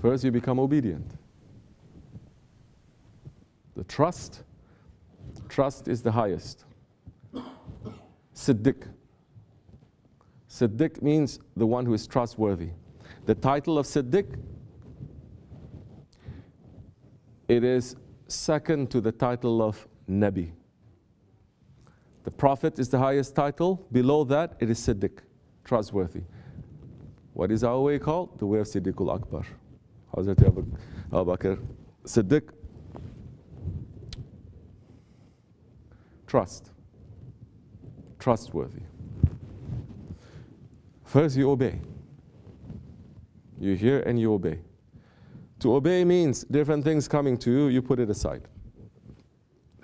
First, you become obedient. The trust is the highest. Siddiq. Siddiq means the one who is trustworthy. The title of Siddiq, it is second to the title of Nabi. The Prophet is the highest title. Below that, it is Siddiq, trustworthy. What is our way called? The way of Siddiqul Akbar. Hazrat Abu Bakr Siddiq. Trustworthy. First, you obey. You hear and you obey. To obey means different things coming to you, you put it aside.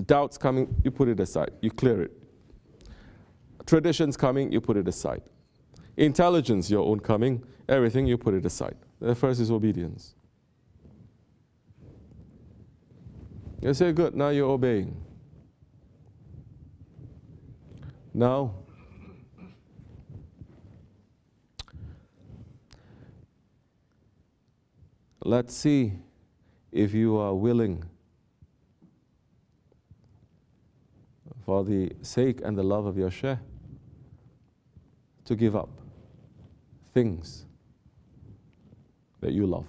Doubts coming, you put it aside. You clear it. Traditions coming, you put it aside. Intelligence, your own coming, everything, you put it aside. The first is obedience. You say, good, now you're obeying. Now, let's see if you are willing, for the sake and the love of your Shaykh, to give up things that you love.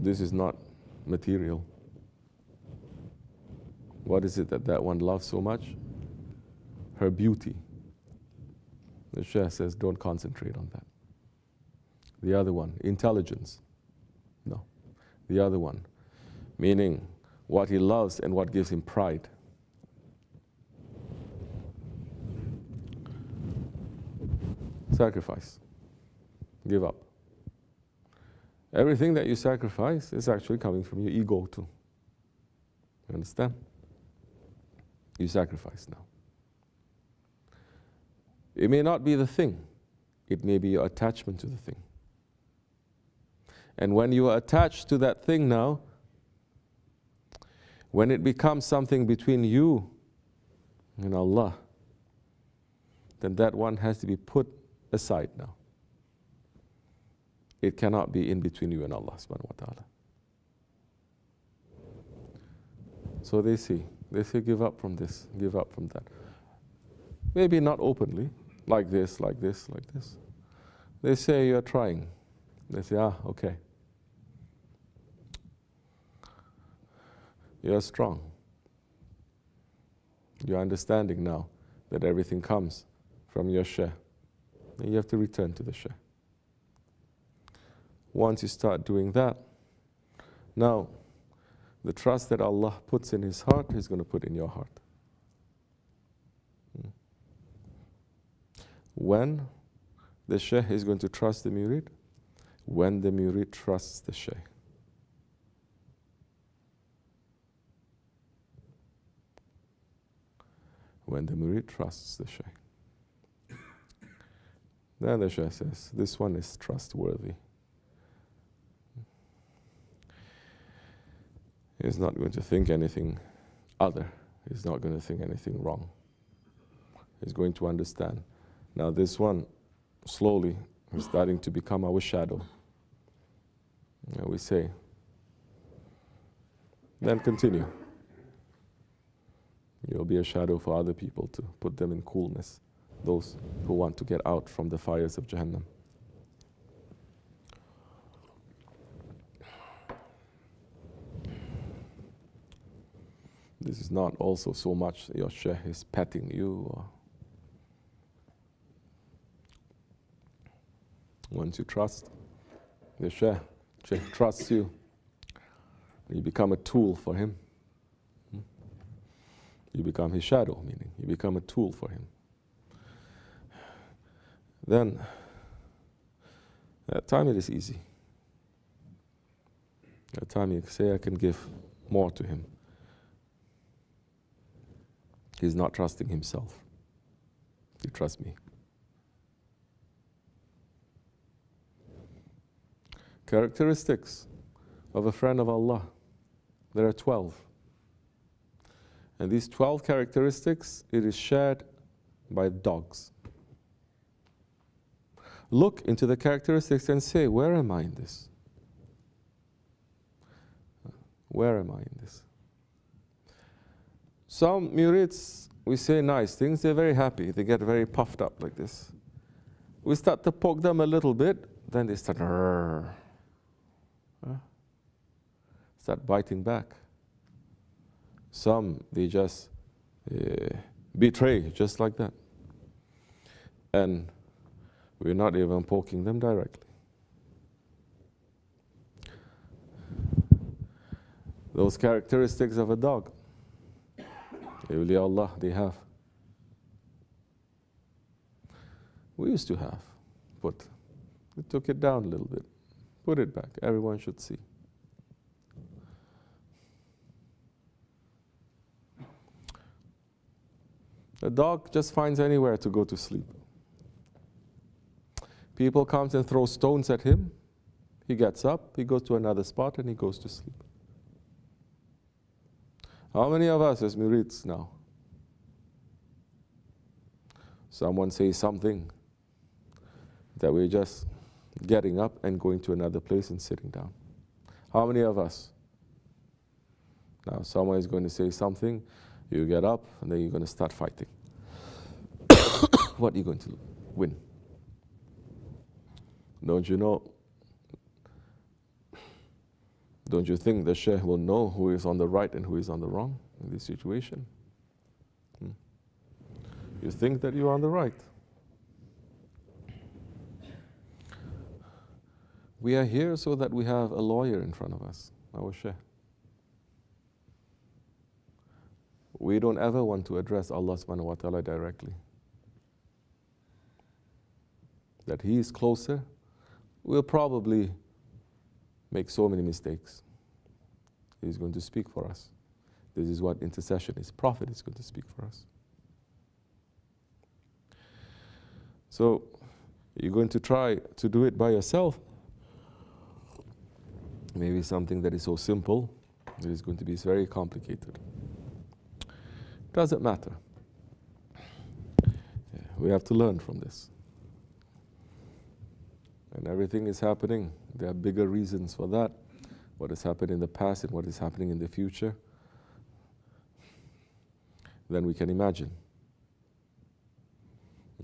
This is not material. What is it that one loves so much? Her beauty. The Shaykh says, don't concentrate on that. The other one, intelligence. No. The other one, meaning what he loves and what gives him pride. Sacrifice. Give up. Everything that you sacrifice is actually coming from your ego too. You understand? You sacrifice now. It may not be the thing. It may be your attachment to the thing. And when you are attached to that thing now, when it becomes something between you and Allah, then that one has to be put aside now. It cannot be in between you and Allah subhanahu wa ta'ala. So they say, give up from this, give up from that. Maybe not openly, like this, like this, like this. They say you're trying. They say, okay. You're strong. You're understanding now that everything comes from your Shaykh. And you have to return to the Shaykh. Once you start doing that, now the trust that Allah puts in his heart, he's going to put in your heart. When the Shaykh is going to trust the Mureed? When the Mureed trusts the Shaykh. When the Mureed trusts the Shaykh. Then the Shaykh says, this one is trustworthy. He's not going to think anything other. He's not going to think anything wrong. He's going to understand. Now this one, slowly, is starting to become our shadow. And we say, then continue. You'll be a shadow for other people to put them in coolness, those who want to get out from the fires of Jahannam. This is not also so much your Shaykh is petting you. Or once you trust the Shaykh trusts you, you become a tool for him. You become his shadow, meaning you become a tool for him. Then, at that time it is easy. At that time you say, I can give more to him. He's not trusting himself. He trusts me. Characteristics of a friend of Allah. There are 12. And these 12 characteristics, it is shared by dogs. Look into the characteristics and say, where am I in this? Where am I in this? Some murids, we say nice things, they're very happy, they get very puffed up like this. We start to poke them a little bit, then they start biting back. Some, they just betray, just like that. And we're not even poking them directly. Those characteristics of a dog, awliya Allah, they have. We used to have, but we took it down a little bit. Put it back, everyone should see. A dog just finds anywhere to go to sleep. People come and throw stones at him. He gets up, he goes to another spot, and he goes to sleep. How many of us as murids now? Someone says something that we're just getting up and going to another place and sitting down. How many of us? Now someone is going to say something, you get up, and then you're going to start fighting. What are you going to win? Don't you know? Don't you think the Shaykh will know who is on the right and who is on the wrong in this situation? You think that you're on the right. We are here so that we have a lawyer in front of us, our Shaykh. We don't ever want to address Allah subhanahu wa ta'ala directly. That He is closer, we'll probably make so many mistakes. He's going to speak for us. This is what intercession is. Prophet is going to speak for us. So, you're going to try to do it by yourself. Maybe something that is so simple, that is going to be very complicated. Doesn't matter. We have to learn from this. And everything is happening. There are bigger reasons for that. What has happened in the past and what is happening in the future than we can imagine.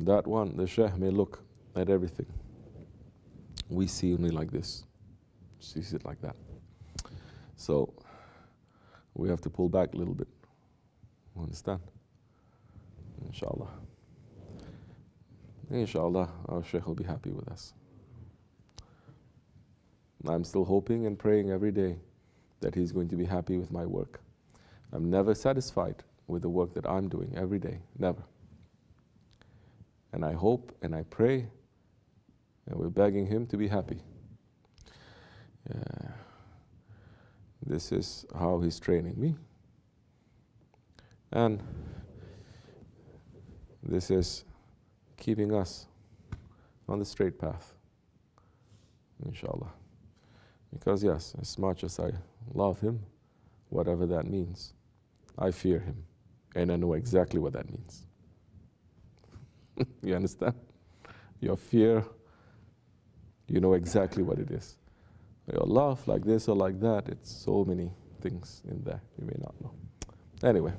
That one, the Shaykh may look at everything. We see only like this. Sees it like that. So we have to pull back a little bit. Understand? Inshallah. Inshallah, our Shaykh will be happy with us. I'm still hoping and praying every day that he's going to be happy with my work. I'm never satisfied with the work that I'm doing every day, never. And I hope and I pray, and we're begging him to be happy. This is how he's training me. And this is keeping us on the straight path, inshallah. Because yes, as much as I love him, whatever that means, I fear him, and I know exactly what that means. You understand? Your fear, you know exactly what it is. Your love, like this or like that, it's so many things in there you may not know. Anyway,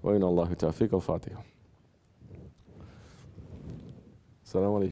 wa inna Allahi tawfiq al-Fatiha. Assalamu alaikum.